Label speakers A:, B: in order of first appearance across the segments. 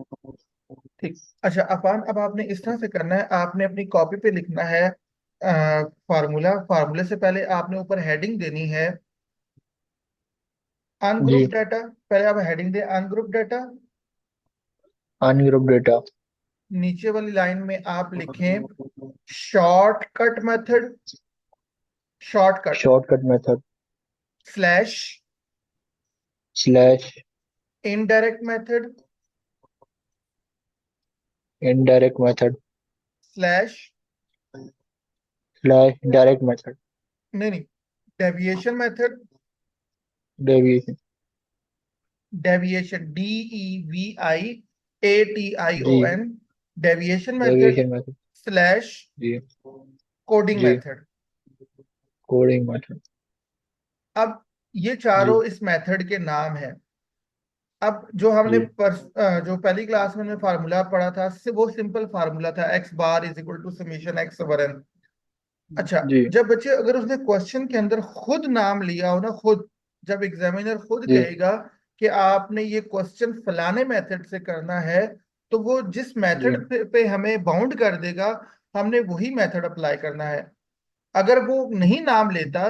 A: ठीक। अच्छा अफान, अब आपने इस तरह से करना है, आपने अपनी कॉपी पे लिखना है फार्मूला। फार्मूले से पहले आपने ऊपर हेडिंग देनी है
B: जी।
A: Ungroup data. पहले आप हेडिंग दे अनग्रुप डाटा।
B: Ungroup data.
A: नीचे वाली लाइन में आप लिखें shortcut method, shortcut
B: shortcut method.
A: Slash
B: slash
A: indirect method
B: indirect method.
A: Slash,
B: slash direct method.
A: नहीं नहीं, डेविएशन मेथड।
B: डेविएशन।
A: डेविएशन
B: जी।
A: DEVIATION, deviation method
B: deviation method.
A: Slash
B: जी।
A: कोडिंग
B: जी।
A: मेथड।
B: Coding method.
A: अब ये
B: जी।
A: चारों इस मेथड के नाम हैं। अब जो हमने
B: जी।
A: जो पहली क्लास में हमने फार्मूला पढ़ा था, वो सिंपल फार्मूला था, x bar is equal to summation x over n. अच्छा,
B: जी।
A: जब बच्चे अगर उसने क्वेश्चन के अंदर खुद नाम लिया हो ना, खुद, जब एग्जामिनर खुद
B: जी।
A: कहेगा कि आपने ये क्वेश्चन फलाने मेथड से करना है, तो वो जिस
B: जी।
A: मेथड पे हमें बाउंड कर देगा, हमने वही मेथड अप्लाई करना है। अगर वो नहीं नाम लेता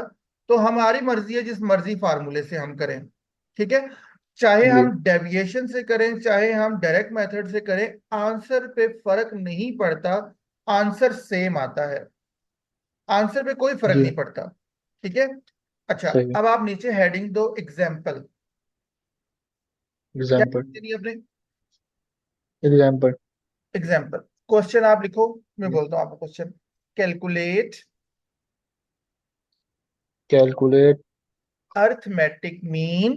A: तो हमारी मर्जी है, जिस मर्जी फार्मूले से हम करें। ठीक है, चाहे
B: जी।
A: हम डेविएशन से करें चाहे हम डायरेक्ट मेथड से करें, आंसर पे फर्क नहीं पड़ता, आंसर सेम आता है, आंसर पे कोई फर्क
B: जी।
A: नहीं पड़ता। ठीक है। अच्छा,
B: सही।
A: अब आप नीचे हेडिंग दो एग्जाम्पल। क्या
B: एग्जाम्पल।
A: देनी है अपने?
B: एग्जाम्पल।
A: एग्जाम्पल। क्वेश्चन आप लिखो, मैं बोलता हूँ आपको question. Calculate
B: calculate
A: arithmetic mean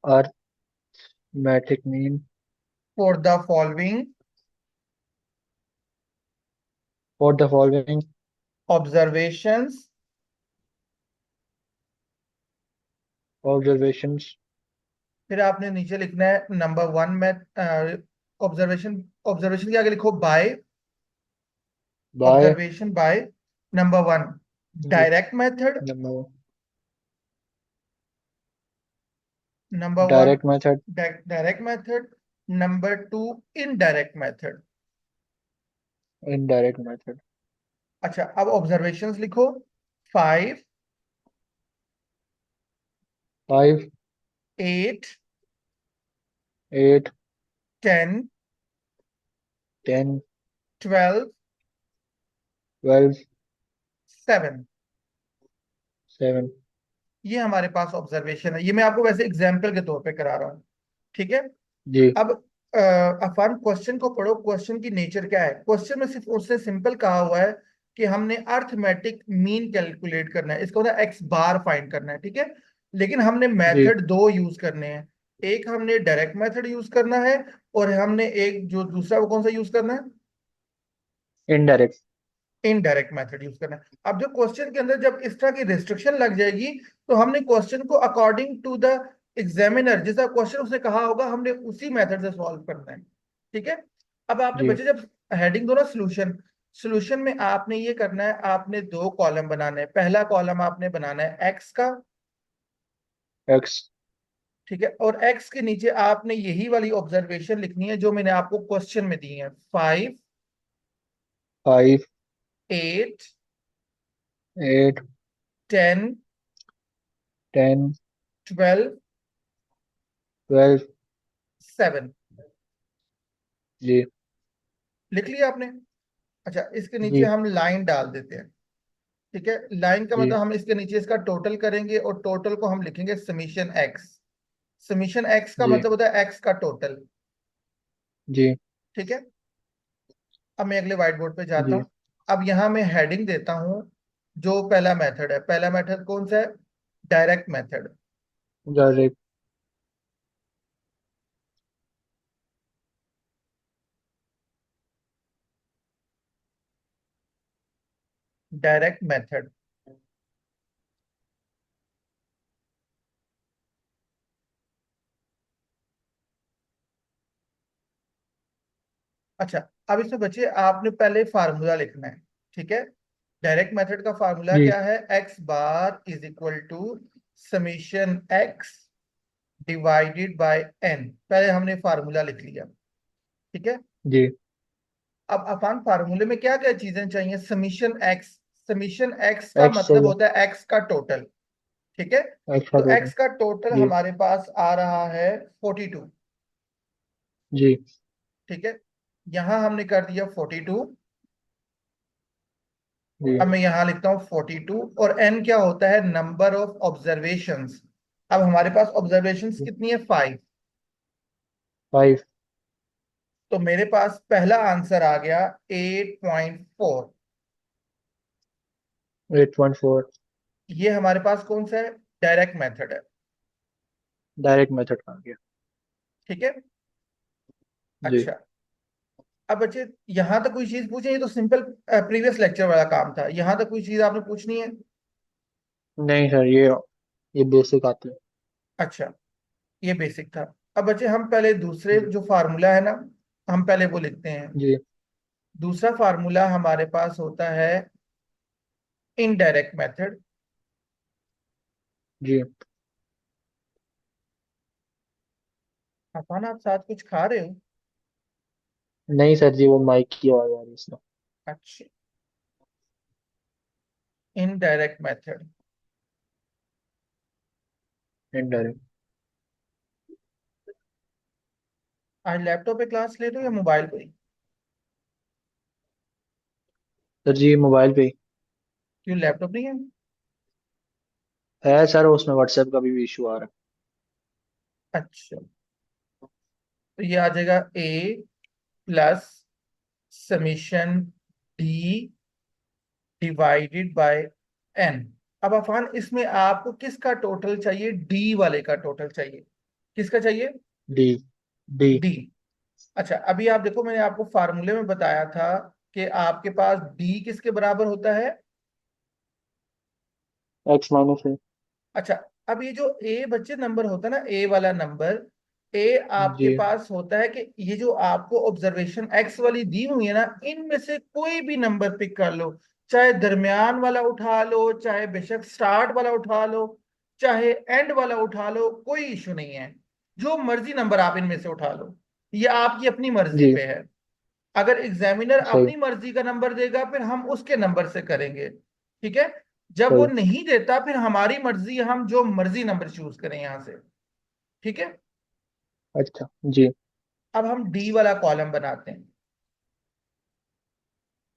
B: arithmetic mean
A: for the following
B: for the following
A: observations.
B: Observations.
A: फिर आपने नीचे लिखना है नंबर वन में ऑब्जर्वेशन। ऑब्जर्वेशन के आगे लिखो by,
B: by.
A: Observation by. Number one
B: जी।
A: Direct method,
B: number
A: number one
B: direct method.
A: Direct method, number two indirect method.
B: Indirect method.
A: अच्छा, अब ऑब्जर्वेशंस लिखो। Five,
B: 5।
A: Eight,
B: 8।
A: Ten,
B: 10।
A: Twelve,
B: 12।
A: Seven.
B: 7।
A: ये हमारे पास ऑब्जर्वेशन है, ये मैं आपको वैसे एग्जाम्पल के तौर पे करा रहा हूँ। ठीक है।
B: जी।
A: अब अफान क्वेश्चन को पढ़ो, क्वेश्चन की नेचर क्या है। क्वेश्चन में सिर्फ उससे सिंपल कहा हुआ है कि हमने अर्थमेटिक मीन कैलकुलेट करना है, इसका मतलब एक्स बार फाइंड करना है। ठीक है, लेकिन हमने
B: जी।
A: मेथड दो यूज करने हैं। एक हमने डायरेक्ट मेथड यूज करना है, और हमने एक जो दूसरा वो कौन सा यूज करना है,
B: इनडायरेक्ट।
A: इनडायरेक्ट मेथड यूज करना है। अब जो क्वेश्चन के अंदर जब इस तरह की रिस्ट्रिक्शन लग जाएगी, तो हमने क्वेश्चन को अकॉर्डिंग टू द एग्जामिनर, जैसा क्वेश्चन उसने कहा होगा, हमने उसी मेथड से सॉल्व करना है। ठीक है। अब आपने
B: जी।
A: बच्चे जब हेडिंग दो ना सोल्यूशन, सोल्यूशन में आपने ये करना है, आपने दो कॉलम बनाने हैं। पहला कॉलम आपने बनाना है एक्स का।
B: एक्स।
A: ठीक है, और एक्स के नीचे आपने यही वाली ऑब्जर्वेशन लिखनी है जो मैंने आपको क्वेश्चन में दी है। Five,
B: 5।
A: Eight,
B: 8।
A: Ten,
B: 10।
A: Twelve,
B: 12।
A: Seven.
B: जी।
A: लिख लिया आपने? अच्छा, इसके नीचे
B: जी।
A: हम लाइन डाल देते हैं। ठीक है, लाइन का
B: जी।
A: मतलब हम इसके नीचे इसका टोटल करेंगे, और टोटल को हम लिखेंगे समीशन एक्स। समीशन एक्स का
B: जी।
A: मतलब होता है एक्स का टोटल।
B: जी।
A: ठीक है। अब मैं अगले व्हाइट बोर्ड पे जाता
B: जी।
A: हूँ। अब यहाँ मैं हेडिंग देता हूँ, जो पहला मेथड है, पहला मेथड कौन सा है? Direct method.
B: Direct.
A: Direct method. अच्छा, अब इसमें बच्चे आपने पहले फार्मूला लिखना है। ठीक है, डायरेक्ट मेथड का फार्मूला
B: जी।
A: क्या है? X bar is equal to summation x divided by n. पहले हमने फार्मूला लिख लिया, ठीक है।
B: जी।
A: अब अफान फार्मूले में क्या क्या चीजें चाहिए? Summation x. समीशन एक्स का
B: एक्स
A: मतलब
B: चाहिए।
A: होता है एक्स का टोटल, ठीक है।
B: एक्स का
A: तो
B: टोटल।
A: एक्स का टोटल
B: जी।
A: हमारे पास आ रहा है 42,
B: जी।
A: ठीक है। यहां हमने कर दिया 42।
B: जी।
A: अब मैं यहां लिखता हूँ 42, और एन क्या होता है? Number of observations. अब हमारे पास ऑब्जर्वेशंस कितनी है? 5।
B: 5।
A: तो मेरे पास पहला आंसर आ गया 8.4।
B: 8.4।
A: ये हमारे पास कौन सा है? डायरेक्ट मेथड है,
B: डायरेक्ट मेथड आ गया।
A: ठीक है।
B: जी।
A: अच्छा, अब बच्चे यहां तक कोई चीज पूछे? ये तो सिंपल प्रीवियस लेक्चर वाला काम था। यहां तक कोई चीज आपने पूछनी है?
B: नहीं सर, ये बेसिक आते हैं।
A: अच्छा, ये बेसिक था। अब बच्चे हम पहले दूसरे
B: जी।
A: जो फार्मूला है ना, हम पहले वो लिखते हैं।
B: जी।
A: दूसरा फार्मूला हमारे पास होता है इनडायरेक्ट मेथड।
B: जी।
A: अफान आप साथ कुछ खा रहे हो?
B: नहीं सर जी, वो माइक की आवाज आ रही है इसमें।
A: अच्छा, इनडायरेक्ट मेथड।
B: इनडायरेक्ट।
A: आज लैपटॉप पे क्लास ले रहे हो या मोबाइल पे ही?
B: सर जी मोबाइल पे
A: क्यों, लैपटॉप नहीं है?
B: है सर, उसमें व्हाट्सएप का भी इशू आ रहा
A: अच्छा, तो ये आ जाएगा A plus summation D divided by N. अब अफान इसमें आपको किसका टोटल चाहिए? डी वाले का टोटल चाहिए। किसका चाहिए?
B: है। डी। डी।
A: डी। अच्छा, अभी आप देखो, मैंने आपको फार्मूले में बताया था कि आपके पास डी किसके बराबर होता है?
B: एक्स माइनस है।
A: अच्छा, अब ये जो ए बच्चे नंबर होता है ना, ए वाला नंबर, ए आपके
B: जी।
A: पास होता है कि ये जो आपको ऑब्जर्वेशन एक्स वाली दी हुई है ना, इनमें से कोई भी नंबर पिक कर लो। चाहे दरमियान वाला उठा लो, चाहे बेशक स्टार्ट वाला उठा लो, चाहे एंड वाला उठा लो, कोई इशू नहीं है। जो मर्जी नंबर आप इनमें से उठा लो, ये आपकी अपनी मर्जी
B: जी।
A: पे है। अगर एग्जामिनर
B: सही।
A: अपनी मर्जी का नंबर देगा फिर हम उसके नंबर से करेंगे, ठीक है। जब वो
B: सही।
A: नहीं देता फिर हमारी मर्जी, हम जो मर्जी नंबर चूज करें यहां से, ठीक है।
B: अच्छा। जी।
A: अब हम डी वाला कॉलम बनाते हैं।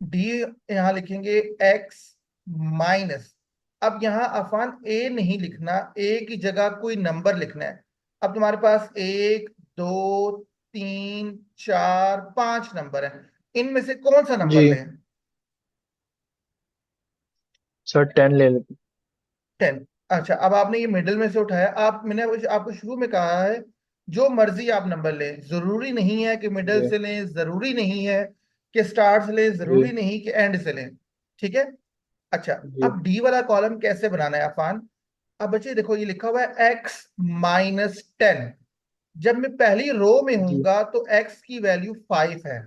A: डी यहां लिखेंगे एक्स माइनस। अब यहां अफान ए नहीं लिखना, ए की जगह कोई नंबर लिखना है। अब तुम्हारे पास एक, दो, तीन, चार, पांच नंबर है। इनमें से कौन सा नंबर
B: जी
A: लें?
B: सर, 10 ले लेते
A: 10। अच्छा, अब आपने ये मिडिल में से उठाया। आप, मैंने आपको शुरू में कहा है जो मर्जी आप नंबर लें, जरूरी नहीं है कि
B: हैं।
A: मिडिल
B: जी।
A: से लें, जरूरी नहीं है कि स्टार्ट से लें, जरूरी
B: जी।
A: नहीं कि एंड से लें, ठीक है। अच्छा,
B: जी।
A: अब डी वाला कॉलम कैसे बनाना है अफान? अब बच्चे देखो, ये लिखा हुआ है x-10। जब मैं पहली रो में
B: जी।
A: हूंगा तो x की वैल्यू 5 है।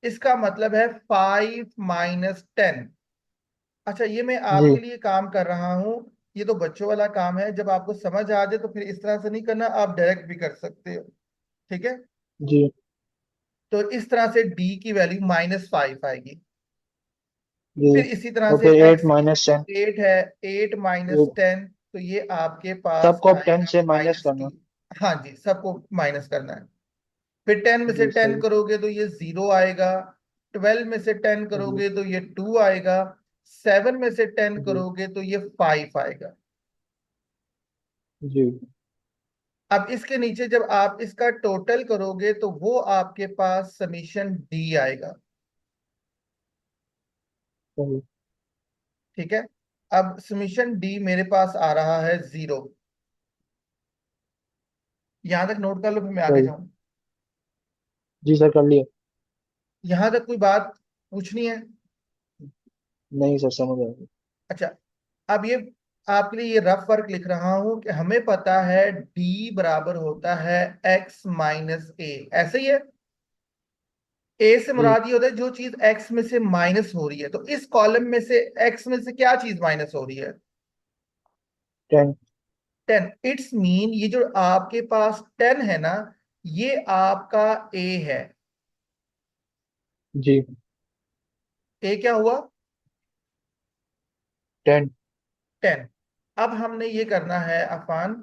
A: इसका मतलब है 5 - 10। अच्छा, ये मैं
B: जी।
A: आपके लिए काम कर रहा हूँ। ये तो बच्चों वाला काम है, जब आपको समझ आ जाए तो फिर इस तरह से नहीं करना, आप डायरेक्ट भी कर सकते हो, ठीक है।
B: जी।
A: तो इस तरह से डी की वैल्यू -5 आएगी।
B: जी।
A: फिर इसी तरह
B: और
A: से
B: फिर एट
A: एक्स की
B: माइनस टेन
A: वैल्यू 8 है। 8 - 10, तो ये आपके पास
B: सबको अब 10
A: आएगा
B: से माइनस
A: -T।
B: करना।
A: हाँ जी, सबको माइनस करना है। फिर 10 में से
B: जी
A: 10
B: सही।
A: करोगे तो ये 0 आएगा। 12 में से 10
B: जी।
A: करोगे तो ये 2 आएगा। 7 में से 10
B: जी।
A: करोगे तो ये 5 आएगा।
B: जी
A: अब इसके नीचे जब आप इसका टोटल करोगे तो वो आपके पास समीशन डी आएगा,
B: सही।
A: ठीक है। अब समीशन डी मेरे पास आ रहा है 0। यहां तक नोट कर लो, फिर मैं आगे
B: सही।
A: जाऊं।
B: जी सर, कर लिए।
A: यहां तक कोई बात पूछनी है?
B: नहीं सर, समझ आ गई।
A: अच्छा, अब ये आपके लिए ये रफ वर्क लिख रहा हूं कि हमें पता है डी बराबर होता है x - a, ऐसे ही है। ए से
B: जी।
A: मुराद ये होता है जो चीज एक्स में से माइनस हो रही है। तो इस कॉलम में से एक्स में से क्या चीज माइनस हो रही है?
B: 10।
A: 10 इट्स मीन ये जो आपके पास 10 है ना, ये आपका ए है।
B: जी।
A: ए क्या हुआ?
B: 10।
A: 10। अब हमने ये करना है अफान,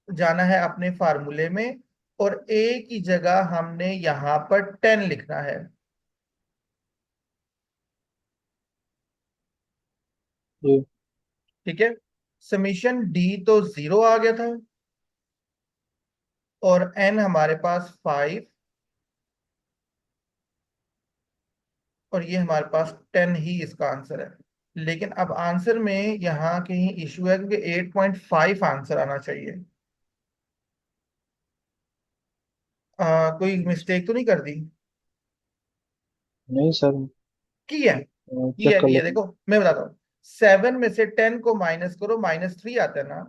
A: जाना है अपने फार्मूले में, और ए की जगह हमने यहां पर 10 लिखना है।
B: जी।
A: ठीक है। समीशन डी तो 0 आ गया था, और एन हमारे पास 5, और ये हमारे पास 10 ही इसका आंसर है। लेकिन अब आंसर में यहाँ कहीं इशू है, क्योंकि 8.5 आंसर आना चाहिए। कोई मिस्टेक तो नहीं कर दी?
B: नहीं सर।
A: की है? की
B: चेक
A: है,
B: कर
A: की है,
B: लेते हैं।
A: देखो मैं बताता हूँ। 7 में से 10 को माइनस करो, -3 आता है ना।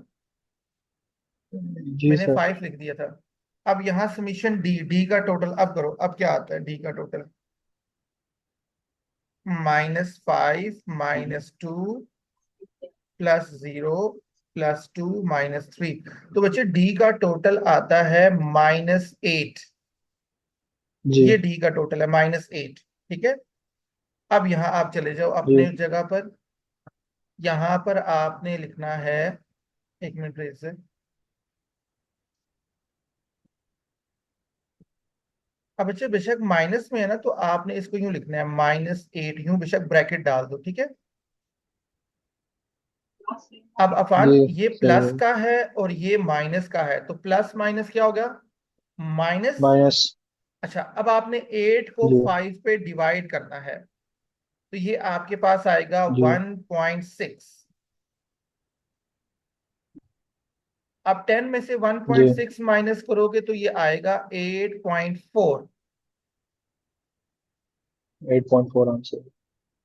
B: जी
A: मैंने
B: सर।
A: 5 लिख दिया था। अब यहाँ समीशन डी, डी का टोटल अब करो, अब क्या आता है डी का टोटल? -5 -2 +0 +2 -3। तो बच्चे डी का टोटल आता है -8।
B: जी।
A: ये डी का टोटल है -8। ठीक है। अब यहाँ आप चले जाओ
B: जी।
A: अपने जगह पर। यहाँ पर आपने लिखना है, एक मिनट फिर से। अब बच्चे बेशक माइनस में है ना, तो आपने इसको यूं लिखना है -8, यूं बेशक ब्रैकेट डाल दो, ठीक है। अब
B: जी
A: अफान ये
B: सही
A: प्लस
B: है।
A: का है और ये माइनस का है, तो प्लस माइनस क्या हो गया? माइनस।
B: माइनस।
A: अच्छा, अब आपने 8 को
B: जी।
A: 5 पे डिवाइड करना है, तो ये आपके पास आएगा
B: जी।
A: 1.6। अब 10 में से
B: जी।
A: 1.6 माइनस करोगे तो ये आएगा 8.4।
B: 8.4 आंसर।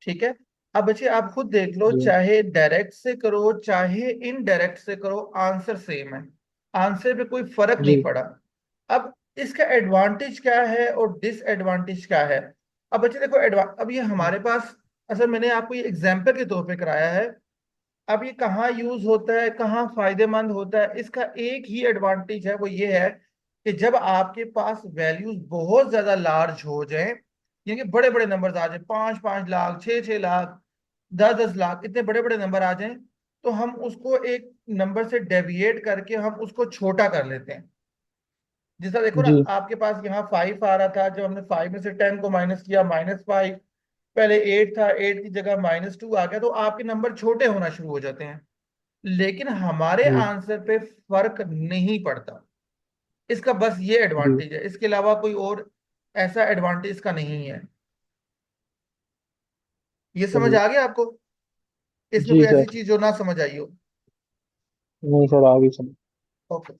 A: ठीक है। अब बच्चे आप खुद देख लो,
B: जी।
A: चाहे डायरेक्ट से करो चाहे इनडायरेक्ट से करो, आंसर सेम है। आंसर पे कोई फर्क नहीं
B: जी।
A: पड़ा। अब इसका एडवांटेज क्या है और डिसएडवांटेज क्या है? अब बच्चे देखो, अब ये हमारे पास, असल मैंने आपको ये एग्जाम्पल के तौर पे कराया है। अब ये कहाँ यूज होता है, कहाँ फायदेमंद होता है, इसका एक ही एडवांटेज है, वो ये है कि जब आपके पास वैल्यूज बहुत ज्यादा लार्ज हो जाए, यानी कि बड़े बड़े नंबर्स आ जाए, 5-5 लाख, 6-6 लाख, 10-10 लाख, इतने बड़े बड़े नंबर आ जाएं, तो हम उसको एक नंबर से डेविएट करके हम उसको छोटा कर लेते हैं। जैसा देखो ना,
B: जी।
A: आपके पास यहाँ 5 आ रहा था, जब हमने 5 में से 10 को माइनस किया, -5। पहले 8 था, 8 की जगह -2 आ गया, तो आपके नंबर छोटे होना शुरू हो जाते हैं। लेकिन हमारे
B: जी।
A: आंसर पे फर्क नहीं पड़ता। इसका बस ये
B: जी।
A: एडवांटेज है, इसके अलावा कोई और ऐसा एडवांटेज इसका नहीं है। ये समझ
B: चलिए।
A: आ गया आपको? इसमें
B: जी
A: कोई ऐसी
B: सर।
A: चीज जो ना समझ आई हो?
B: नहीं सर, आगे समझ।
A: ओके।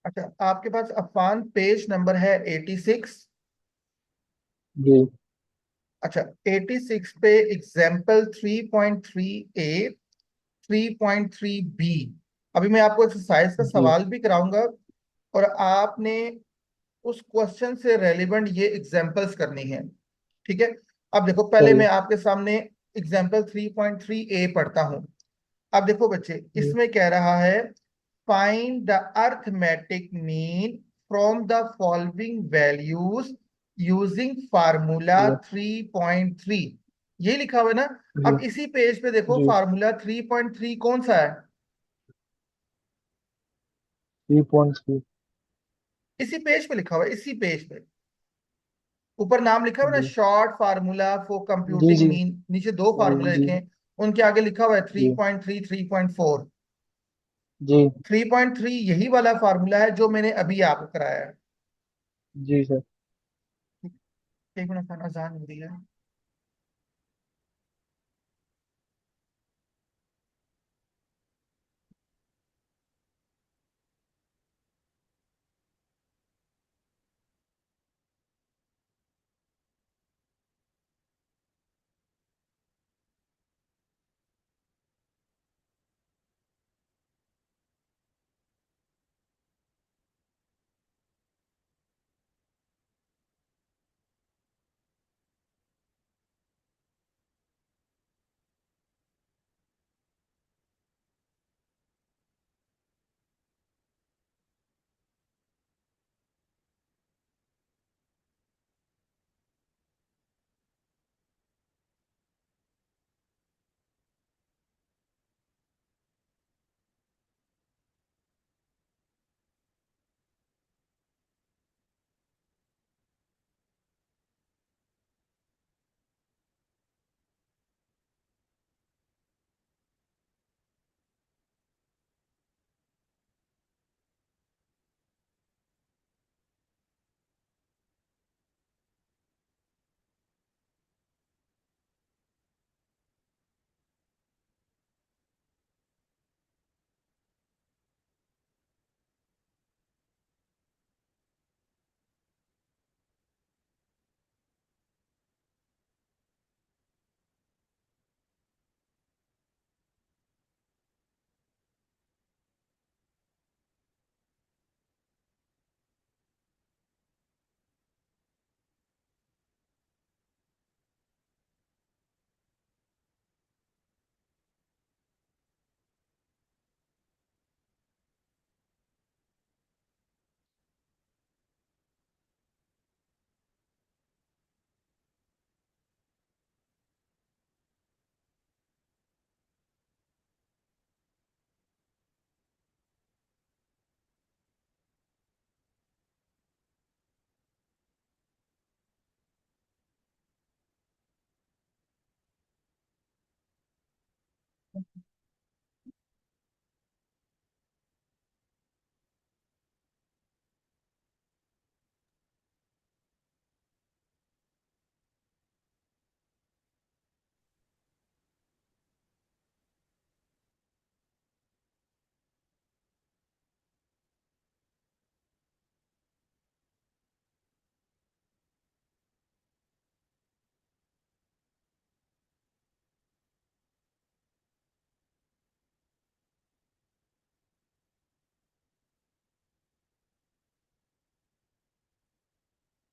A: अच्छा, आपके पास अफान पेज नंबर है 86।
B: जी।
A: अच्छा, 86 पे एग्जाम्पल 3.3 ए, 3.3 बी। अभी मैं आपको एक्सरसाइज का
B: जी।
A: सवाल भी कराऊंगा, और आपने उस क्वेश्चन से रेलिवेंट ये एग्जांपल्स करनी है। ठीक है। अब देखो, पहले मैं
B: चलिए।
A: आपके सामने एग्जांपल 3.3 ए पढ़ता हूं। अब देखो बच्चे,
B: जी।
A: इसमें कह रहा है, find the arithmetic mean from the following values using formula
B: जी।
A: 3.3। यही लिखा हुआ है ना?
B: जी।
A: अब इसी पेज पे देखो,
B: जी।
A: फार्मूला 3.3 कौन सा है?
B: 3.3।
A: इसी पेज पे लिखा हुआ है, इसी पेज पे ऊपर नाम लिखा हुआ है ना,
B: जी।
A: शॉर्ट फार्मूला फॉर
B: जी।
A: कंप्यूटिंग
B: जी।
A: मीन, नीचे दो फार्मूले
B: जी।
A: लिखे हैं, उनके आगे लिखा हुआ है थ्री
B: जी।
A: Point three 3.4।
B: जी।
A: 3.3 यही वाला फार्मूला है जो मैंने अभी आपको कराया है।
B: जी सर।
A: एक मिनट, खाना अजान हो रही है।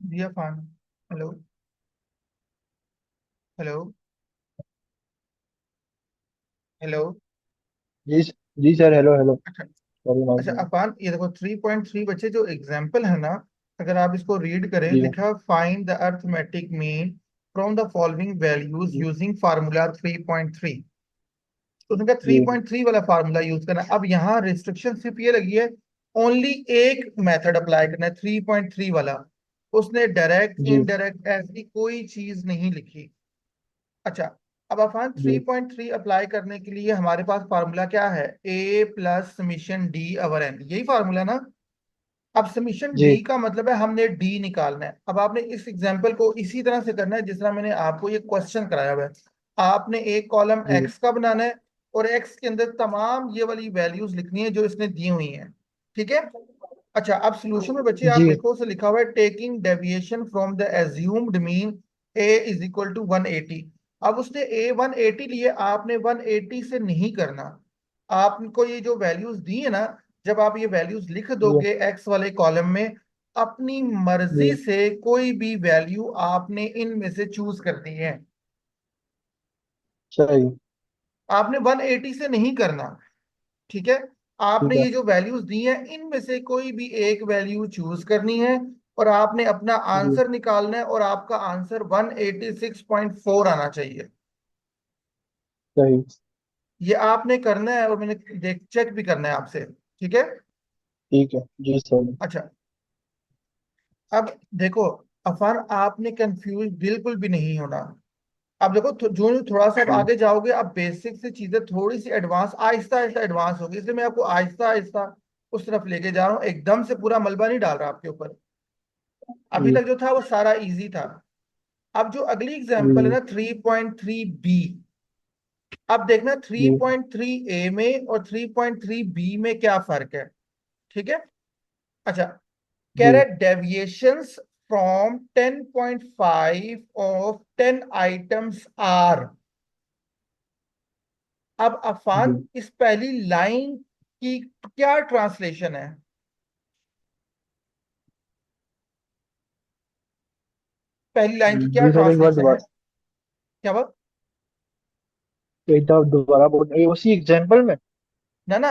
A: जी अफान। हेलो। हेलो। हेलो।
B: जी जी सर, हेलो हेलो।
A: अच्छा।
B: सॉरी, माइक
A: अच्छा
B: में।
A: अफान, ये देखो 3.3 बच्चे जो एग्जाम्पल है ना, अगर आप इसको रीड करें,
B: जी
A: लिखा find the arithmetic mean from the following values
B: जी
A: यूजिंग फार्मूला 3.3। तो उनका
B: जी
A: 3.3 वाला फार्मूला यूज करना है। अब यहाँ रिस्ट्रिक्शन सिर्फ ये लगी है, ओनली एक मेथड अप्लाई करना है 3.3 वाला। उसने डायरेक्ट
B: जी
A: इनडायरेक्ट ऐसी कोई चीज नहीं लिखी। अच्छा। अब अफान
B: जी
A: 3.3 अप्लाई करने के लिए हमारे पास फार्मूला क्या है? ए प्लस समीशन डी अवर एन, यही फार्मूला ना। अब समीशन
B: जी
A: डी का मतलब है हमने डी निकालना है। अब आपने इस एग्जांपल को इसी तरह से करना है जिस तरह मैंने आपको ये क्वेश्चन कराया हुआ है। आपने एक कॉलम
B: जी
A: एक्स का बनाना है और एक्स के अंदर तमाम ये वाली वैल्यूज लिखनी है जो इसने दी हुई हैं। ठीक है। अच्छा, अब सोल्यूशन में बच्चे आप
B: जी
A: देखो, उसे लिखा हुआ है taking deviation from the assumed mean A is equal to 180। अब उसने ए 180 लिए, आपने 180 से नहीं करना। आपको ये जो वैल्यूज दी है ना, जब आप ये वैल्यूज लिख
B: जी
A: दोगे एक्स वाले कॉलम में, अपनी मर्जी
B: जी
A: से कोई भी वैल्यू आपने इनमें से चूज करनी है।
B: सही।
A: आपने 180 से नहीं करना। ठीक है।
B: ठीक
A: आपने
B: है।
A: ये जो वैल्यूज दी हैं इनमें से कोई भी एक वैल्यू चूज करनी है और आपने अपना
B: जी
A: आंसर निकालना है, और आपका आंसर 186.4 आना चाहिए।
B: सही।
A: ये आपने करना है और मैंने देख चेक भी करना है आपसे। ठीक है।
B: ठीक है जी सही।
A: अच्छा। अब देखो अफान, आपने कंफ्यूज बिल्कुल भी नहीं होना। अब देखो जो जो थोड़ा सा आप
B: जी
A: आगे जाओगे, अब बेसिक से चीजें थोड़ी सी एडवांस, आहिस्ता आहिस्ता एडवांस होगी, इसलिए मैं आपको आहिस्ता आहिस्ता उस तरफ लेके जा रहा हूँ, एकदम से पूरा मलबा नहीं डाल रहा आपके ऊपर। अभी
B: जी
A: तक जो था वो सारा इजी था। अब जो अगली एग्जांपल है
B: जी
A: ना 3.3 बी, अब देखना
B: जी
A: 3.3 ए में और 3.3 बी में क्या फर्क है। ठीक है। अच्छा। कह रहा
B: जी
A: है deviations from 10.5 of 10 items are. अब अफान,
B: जी
A: इस पहली लाइन की क्या ट्रांसलेशन है? पहली लाइन की क्या
B: जी सर, एक बार
A: ट्रांसलेशन है?
B: दोबारा,
A: क्या बात?
B: एक बार दोबारा बोल, उसी एग्जाम्पल में।
A: ना ना,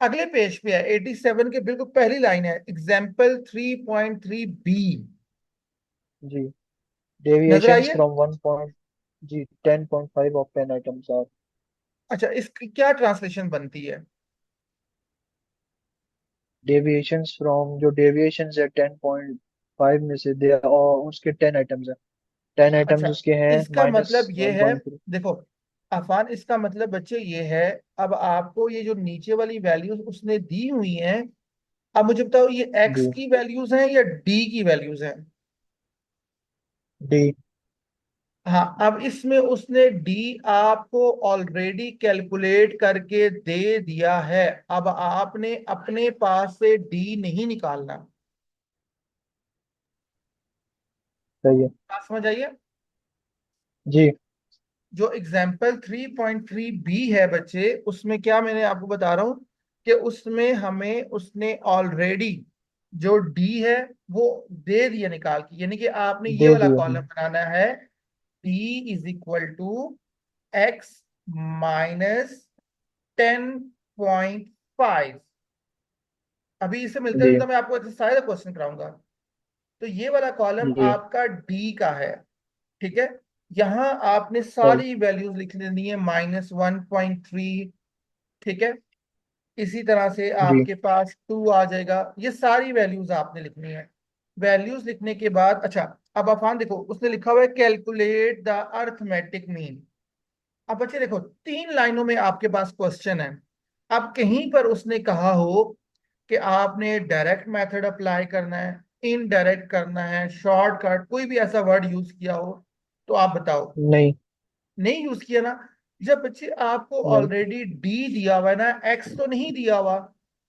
A: अगले पेज पे है, 87 के बिल्कुल पहली लाइन है, एग्जाम्पल 3.3 बी।
B: जी,
A: नजर आई
B: डेविएशंस
A: है?
B: फ्रॉम 1 पॉइंट, जी 10.5 ऑफ 10 आइटम्स आर।
A: अच्छा, इसकी क्या ट्रांसलेशन बनती है?
B: डेविएशंस फ्रॉम, जो डेविएशंस है 10.5 में से, दे और उसके 10 आइटम्स है। 10 आइटम्स
A: अच्छा,
B: उसके हैं
A: इसका
B: माइनस
A: मतलब ये
B: वन
A: है,
B: पॉइंट थ्री
A: देखो अफान, इसका मतलब बच्चे ये है, अब आपको ये जो नीचे वाली वैल्यूज उसने दी हुई हैं, अब मुझे बताओ ये एक्स
B: जी
A: की वैल्यूज हैं या डी की वैल्यूज हैं?
B: डी
A: हाँ, अब इसमें उसने डी आपको ऑलरेडी कैलकुलेट करके दे दिया है। अब आपने अपने पास से डी नहीं निकालना।
B: सही है।
A: बात समझ आइए?
B: जी
A: जो एग्जाम्पल 3.3 बी है बच्चे, उसमें क्या मैंने आपको बता रहा हूं कि उसमें हमें उसने ऑलरेडी जो डी है वो दे दिया निकाल के, यानी कि आपने ये
B: दे
A: वाला
B: दिया।
A: कॉलम बनाना है, D is equal to X minus 10.5। अभी इससे मिलता
B: जी
A: जुलता मैं आपको एक्सरसाइज क्वेश्चन कराऊंगा। तो ये वाला कॉलम
B: जी
A: आपका डी का है। ठीक है। यहां आपने
B: सही।
A: सारी वैल्यूज लिख लेनी है, -1.3। ठीक है। इसी तरह से
B: जी
A: आपके पास 2 आ जाएगा, ये सारी वैल्यूज आपने लिखनी है। वैल्यूज लिखने के बाद, अच्छा, अब अफान देखो उसने लिखा हुआ है कैलकुलेट द अर्थमेटिक मीन। अब बच्चे देखो, 3 लाइनों में आपके पास क्वेश्चन है। अब कहीं पर उसने कहा हो कि आपने डायरेक्ट मेथड अप्लाई करना है, इनडायरेक्ट करना है, शॉर्टकट, कोई भी ऐसा वर्ड यूज किया हो तो आप बताओ।
B: नहीं।
A: नहीं यूज किया ना। जब बच्चे आपको
B: नहीं।
A: ऑलरेडी डी दिया हुआ है ना, एक्स तो नहीं दिया हुआ,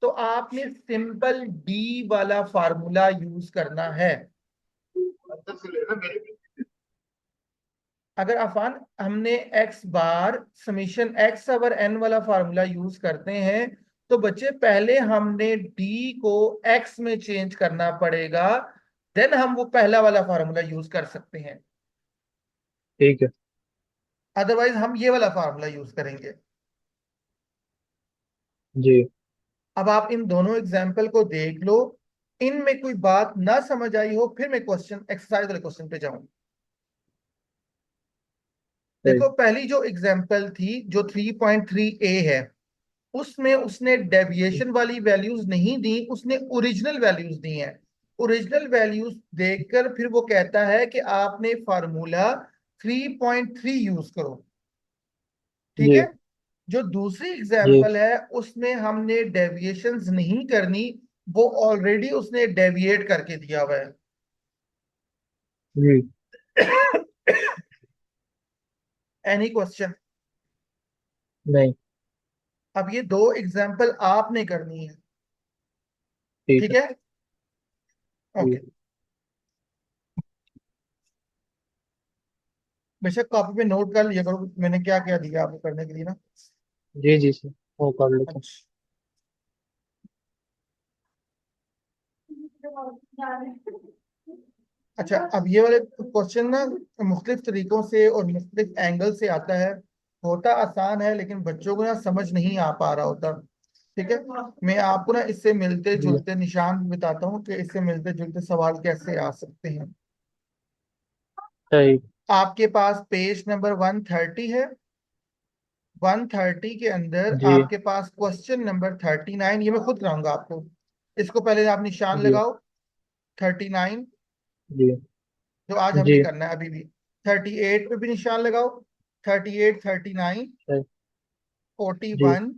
A: तो आपने सिंपल डी वाला फार्मूला यूज करना है। अगर अफान हमने एक्स बार समीशन एक्स ओवर एन वाला फार्मूला यूज करते हैं, तो बच्चे पहले हमने डी को एक्स में चेंज करना पड़ेगा, देन हम वो पहला वाला फार्मूला यूज कर सकते हैं।
B: ठीक है।
A: अदरवाइज हम ये वाला फार्मूला यूज करेंगे।
B: जी।
A: अब आप इन दोनों एग्जाम्पल को देख लो, इनमें कोई बात ना समझ आई हो फिर मैं क्वेश्चन एक्सरसाइज वाले क्वेश्चन पे जाऊं।
B: सही।
A: देखो पहली जो एग्जाम्पल थी, जो 3.3 ए है, उसमें उसने डेविएशन वाली वैल्यूज नहीं दी, उसने ओरिजिनल वैल्यूज दी हैं। ओरिजिनल वैल्यूज देखकर फिर वो कहता है कि आपने फार्मूला 3.3 यूज करो। ठीक है।
B: जी।
A: जो दूसरी
B: जी।
A: एग्जाम्पल है उसमें हमने डेविएशंस नहीं करनी, वो ऑलरेडी उसने डेविएट करके दिया हुआ
B: जी।
A: है। Any question?
B: नहीं।
A: अब ये दो एग्जाम्पल आपने करनी है।
B: ठीक
A: ठीक
B: है।
A: है।
B: जी।
A: ओके। बेशक कॉपी पे नोट कर लिया करो मैंने क्या क्या दिया आपको करने के लिए ना।
B: जी जी सर, वो कर लेते हैं।
A: अच्छा। अच्छा, अब ये वाले क्वेश्चन ना मुख्तलिफ तरीकों से और मुख्तलिफ एंगल से आता है। होता आसान है लेकिन बच्चों को ना समझ नहीं आ पा रहा होता। ठीक है। मैं आपको ना इससे मिलते
B: जी।
A: जुलते निशान भी बताता हूँ कि इससे मिलते जुलते सवाल कैसे आ सकते हैं।
B: सही।
A: आपके पास पेज नंबर 130 है। 130 के अंदर
B: जी।
A: आपके पास क्वेश्चन नंबर 39, ये मैं खुद कराऊंगा आपको। इसको पहले आप निशान
B: जी।
A: लगाओ। 39
B: जी।
A: जो आज हमने
B: जी।
A: करना है अभी भी। 38 पे भी निशान लगाओ। 38, 39,
B: सही।
A: फोर्टी
B: जी।
A: वन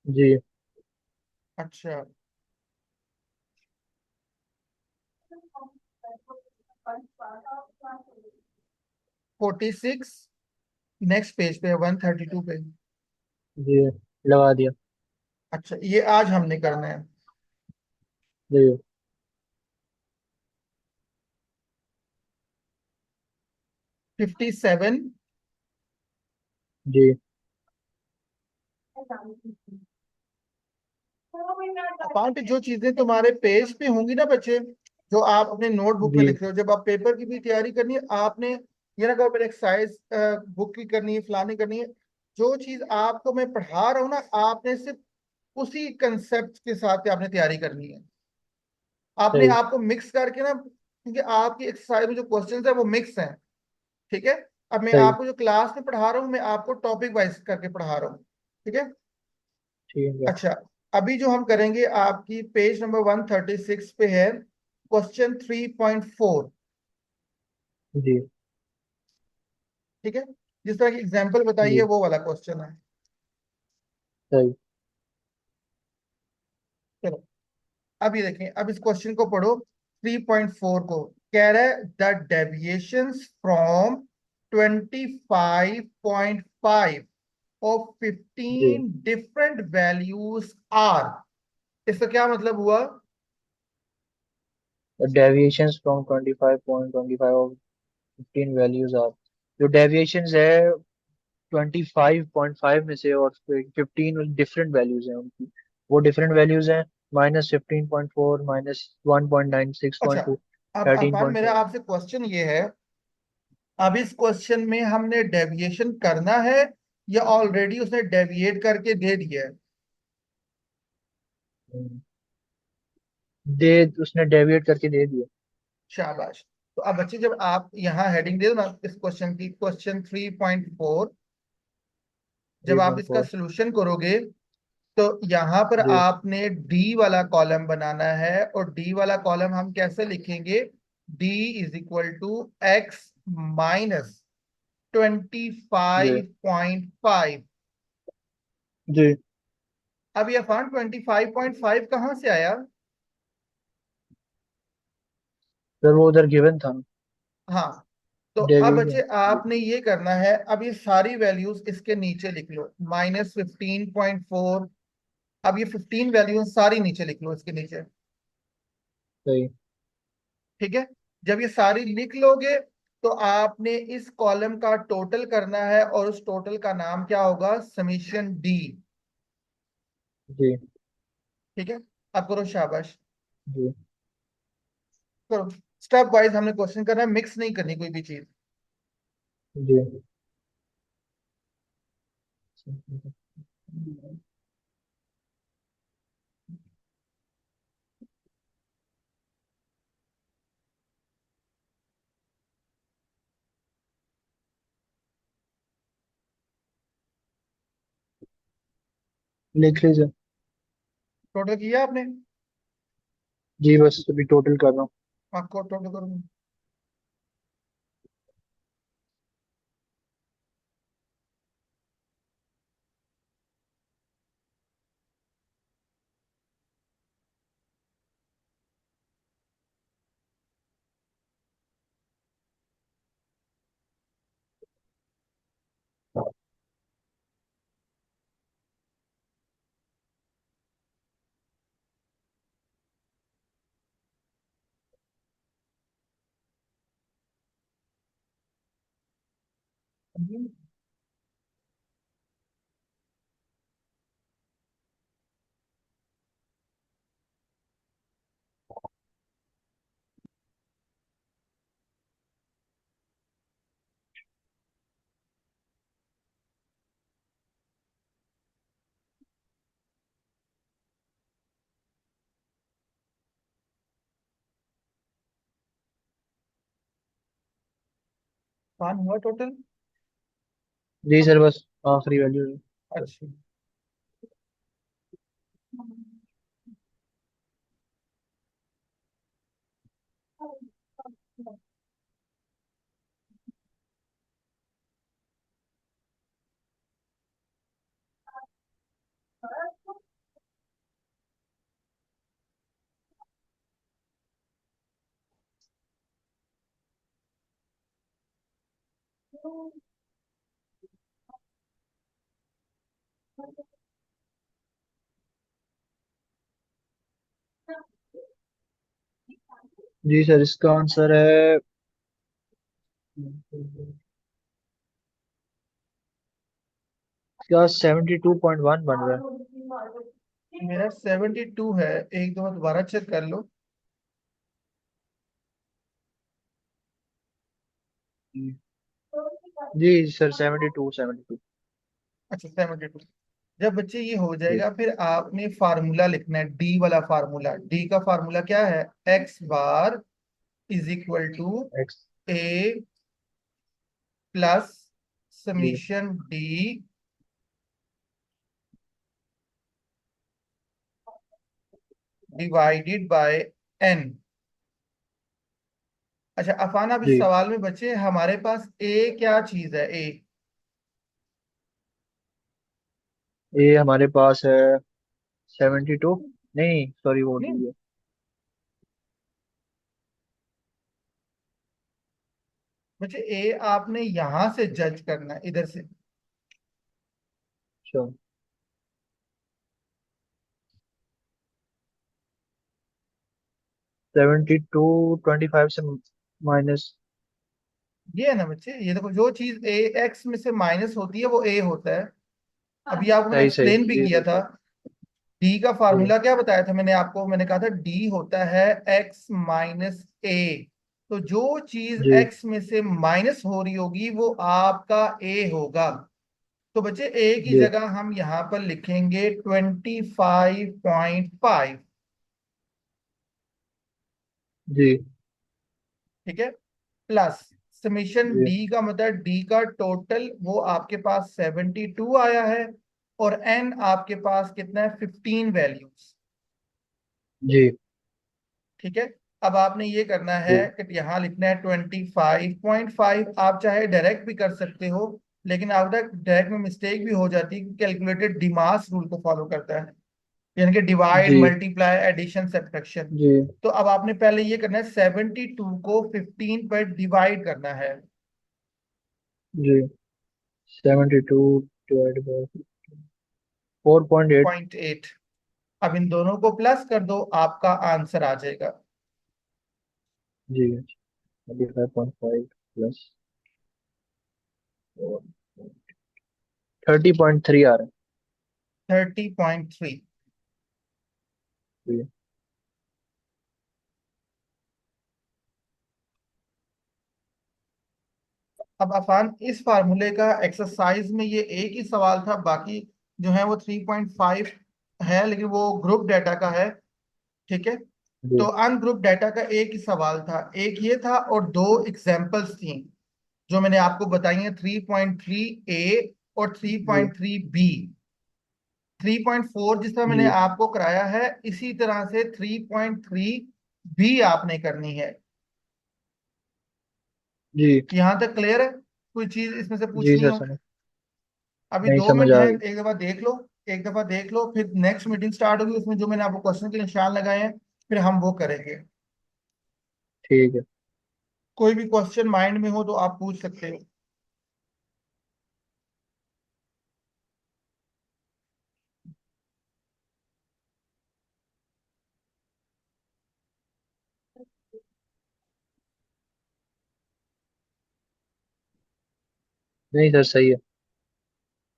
B: जी।
A: अच्छा, 46 नेक्स्ट पेज पे, 132 पे।
B: जी। लगा दिया।
A: अच्छा, ये आज हमने करना है।
B: जी।
A: 57।
B: जी।
A: अकाउंट पे जो चीजें तुम्हारे पेज पे होंगी ना बच्चे, जो आप अपने नोटबुक में
B: जी।
A: लिख रहे हो, जब आप पेपर की भी तैयारी करनी है आपने, ये ना कहो मेरे एक्सरसाइज बुक की करनी है, फलानी करनी है। जो चीज आपको मैं पढ़ा रहा हूँ ना, आपने सिर्फ उसी कंसेप्ट के साथ आपने तैयारी करनी है। आपने
B: सही।
A: आपको मिक्स करके ना, क्योंकि आपकी एक्सरसाइज में जो क्वेश्चंस है वो मिक्स हैं। ठीक है। अब मैं
B: सही।
A: आपको जो क्लास में पढ़ा रहा हूँ मैं आपको टॉपिक वाइज करके पढ़ा रहा हूँ। ठीक है।
B: ठीक है।
A: अच्छा, अभी जो हम करेंगे आपकी पेज नंबर 136 पे है क्वेश्चन 3.4।
B: जी।
A: ठीक है। जिस तरह की एग्जाम्पल बताइए
B: जी।
A: वो वाला क्वेश्चन है।
B: सही।
A: चलो, अब ये देखें, अब इस क्वेश्चन को पढ़ो। 3.4 को कह रहा है the deviations from 25.5 of
B: G.
A: 15 different values are. इसका क्या मतलब हुआ?
B: डेविएशंस फ्रॉम 25.25 और 15 वैल्यूज आर। जो डेविएशंस है 25.5 में से, और 15 डिफरेंट वैल्यूज हैं उनकी। वो डिफरेंट वैल्यूज हैं: -15.4, -1.9,
A: अच्छा,
B: 6.2,
A: अब
B: थर्टीन
A: अफान
B: पॉइंट
A: मेरा
B: फोर
A: आपसे क्वेश्चन ये है, अब इस क्वेश्चन में हमने डेविएशन करना है या ऑलरेडी उसने डेविएट करके दे दिया है?
B: दे उसने डेविएट करके दे दिया।
A: शाबाश। तो अब बच्चे जब आप यहाँ हेडिंग दे दो ना इस क्वेश्चन की, क्वेश्चन 3.4,
B: थ्री
A: जब आप
B: पॉइंट
A: इसका
B: फोर
A: सोल्यूशन करोगे तो यहाँ पर
B: जी।
A: आपने डी वाला कॉलम बनाना है, और डी वाला कॉलम हम कैसे लिखेंगे? D is equal to X minus
B: जी
A: 25.5।
B: जी
A: अब ये अफान 25.5 कहाँ से आया?
B: सर, वो उधर गिवन था।
A: हाँ, तो अब बच्चे
B: डेविएशन।
A: आपने ये करना है, अब ये सारी वैल्यूज इसके नीचे लिख लो, -15.4। अब ये 15 वैल्यूज सारी नीचे लिख लो, इसके नीचे।
B: सही।
A: ठीक है, जब ये सारी लिख लोगे तो आपने इस कॉलम का टोटल करना है, और उस टोटल का नाम क्या होगा? Summation D.
B: जी
A: ठीक है, अब करो शाबाश,
B: जी
A: करो। स्टेप वाइज हमने क्वेश्चन करना है, मिक्स नहीं करनी कोई भी चीज।
B: जी। लिख लीजिए।
A: टोटल किया आपने?
B: जी बस अभी टोटल कर रहा हूँ।
A: आपको टोटल करो। पान हुआ टोटल?
B: जी सर, बस आखिरी वैल्यू।
A: अच्छा,
B: जी सर, इसका आंसर है क्या 72.1 बन रहा है।
A: मेरा 72 है। एक दो दोबारा चेक कर लो।
B: जी जी सर, 72 72।
A: अच्छा, 72। जब बच्चे ये हो
B: जी।
A: जाएगा, फिर आपने फार्मूला लिखना है, डी वाला फार्मूला। डी का फार्मूला क्या है? X bar is equal to
B: X.
A: A plus
B: G
A: summation D divided by N. अच्छा अफान, अब इस
B: जी।
A: सवाल में बच्चे हमारे पास ए क्या चीज है? ए
B: ये हमारे पास है 72। नहीं सॉरी, वो
A: नहीं
B: डी है।
A: बच्चे, ए आपने यहां से जज करना है, इधर से।
B: अच्छा, 72 25 से माइनस।
A: ये है ना बच्चे, ये देखो, जो चीज ए एक्स में से माइनस होती है वो ए होता है। अभी आपको मैंने
B: सही सही,
A: एक्सप्लेन भी
B: जी
A: किया था।
B: बिल्कुल।
A: डी का
B: जी
A: फार्मूला क्या बताया था मैंने आपको? मैंने कहा था डी होता है एक्स माइनस ए। तो जो चीज
B: जी
A: एक्स में से माइनस हो रही होगी वो आपका ए होगा। तो बच्चे ए की
B: जी
A: जगह हम यहाँ पर लिखेंगे 25.5।
B: जी
A: ठीक है, प्लस समीशन
B: जी
A: डी का मतलब डी का टोटल, वो आपके पास 72 आया है। और एन आपके पास कितना है? 15 वैल्यूज।
B: जी
A: ठीक है, अब आपने ये करना है
B: जी
A: कि यहाँ लिखना है 25.5। आप चाहे डायरेक्ट भी कर सकते हो, लेकिन अब तक डायरेक्ट में मिस्टेक भी हो जाती है, कैलकुलेटेड डिमास रूल को फॉलो करता है, यानी कि डिवाइड
B: जी
A: मल्टीप्लाई एडिशन सब्ट्रैक्शन।
B: जी
A: तो अब आपने पहले ये करना है 72 को 15 पर डिवाइड करना है।
B: जी 72 डिवाइड बाय 4.8।
A: 0.8। अब इन दोनों को प्लस कर दो, आपका आंसर आ जाएगा।
B: जी 25.5 प्लस 30.3 आ रहा
A: 30.3।
B: है। जी
A: अब आसान, इस फार्मूले का एक्सरसाइज में ये एक ही सवाल था, बाकी जो है वो 3.5 है, लेकिन वो ग्रुप डाटा का है। ठीक है। तो
B: जी
A: अनग्रुप डाटा का एक ही सवाल था, एक ये था और दो एग्जाम्पल्स थी जो मैंने आपको बताई हैं, 3.3 ए और
B: जी
A: 3.3 बी। 3.4 जिस तरह मैंने
B: जी
A: आपको कराया है, इसी तरह से 3.3 बी आपने करनी है।
B: जी
A: यहां तक क्लियर है? कोई चीज इसमें से
B: जी
A: पूछनी
B: सर
A: हो?
B: समझ
A: अभी
B: नहीं,
A: दो
B: समझ
A: मिनट
B: आ
A: है,
B: गई।
A: एक दफा देख लो। एक दफा देख लो, फिर नेक्स्ट मीटिंग स्टार्ट होगी, उसमें जो मैंने आपको क्वेश्चन के निशान लगाए हैं, फिर हम वो करेंगे।
B: ठीक है।
A: कोई भी क्वेश्चन माइंड में हो तो आप पूछ सकते हो।
B: नहीं सर, सही है।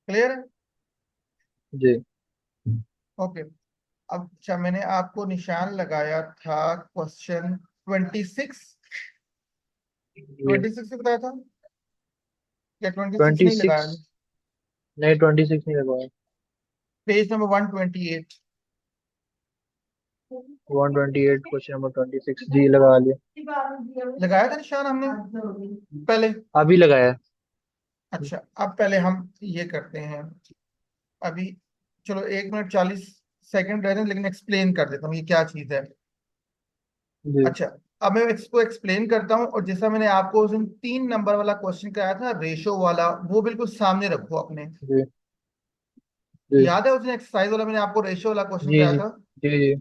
A: क्लियर है?
B: जी
A: ओके। अब अच्छा, मैंने आपको निशान लगाया था क्वेश्चन 26।
B: जी
A: 26 से बताया था या 26
B: ट्वेंटी
A: नहीं लगाया?
B: सिक्स नहीं, 26 नहीं लगवाया।
A: Page number 128।
B: 128 क्वेश्चन नंबर 26 जी लगा लिया।
A: लगाया था निशान हमने पहले?
B: अभी लगाया है।
A: अच्छा, अब पहले हम ये करते हैं। अभी चलो 1 मिनट 40 सेकंड रह रहे हैं, लेकिन एक्सप्लेन कर देता हूँ ये क्या चीज है।
B: जी
A: अच्छा, अब मैं इसको एक्सप्लेन करता हूँ, और जैसा मैंने आपको उस दिन 3 नंबर वाला क्वेश्चन कराया था रेशो वाला, वो बिल्कुल सामने रखो अपने।
B: जी जी
A: याद है उस दिन एक्सरसाइज वाला मैंने आपको रेशो वाला क्वेश्चन
B: जी
A: कराया
B: जी
A: था?
B: जी जी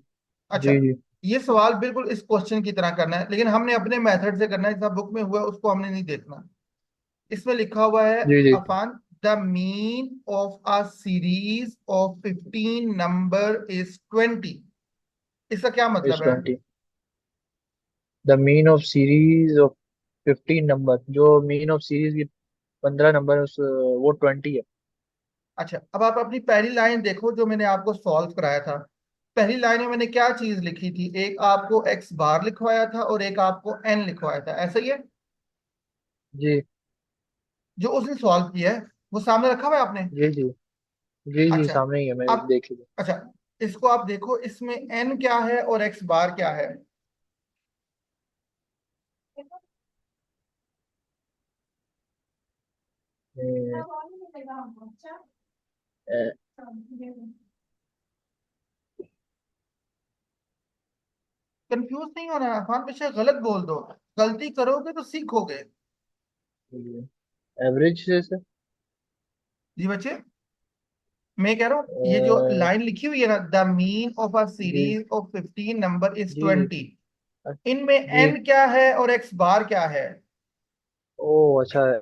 A: अच्छा,
B: जी जी
A: ये सवाल बिल्कुल इस क्वेश्चन की तरह करना है, लेकिन हमने अपने मेथड से करना है, जैसा बुक में हुआ है उसको हमने नहीं देखना। इसमें लिखा हुआ है,
B: जी जी
A: Afan, the mean of a series of 15 number is 20। इसका क्या
B: इज
A: मतलब है?
B: 20। The mean of series of 15 number, जो मीन ऑफ सीरीज की 15 नंबर है वो 20 है।
A: अच्छा, अब आप अपनी पहली लाइन देखो जो मैंने आपको सॉल्व कराया था। पहली लाइन में मैंने क्या चीज लिखी थी? एक आपको एक्स बार लिखवाया था और एक आपको एन लिखवाया था, ऐसा ही है?
B: जी
A: जो उसने सॉल्व किया है वो सामने रखा हुआ है आपने?
B: जी जी जी जी
A: अच्छा।
B: सामने ही है, मैं
A: अब
B: देख लिया।
A: अच्छा, इसको आप देखो, इसमें एन क्या है और एक्स बार क्या है?
B: ए,
A: कंफ्यूज नहीं होना है अफान, पीछे गलत बोल दो। गलती करोगे तो सीखोगे।
B: एवरेज जैसे।
A: जी बच्चे, मैं कह रहा हूँ ये जो
B: अ,
A: लाइन लिखी हुई है ना, द मीन ऑफ अ
B: जी
A: सीरीज ऑफ 15 नंबर इज
B: जी जी
A: 20, इनमें
B: जी
A: एन क्या है और एक्स बार क्या है?
B: ओ अच्छा,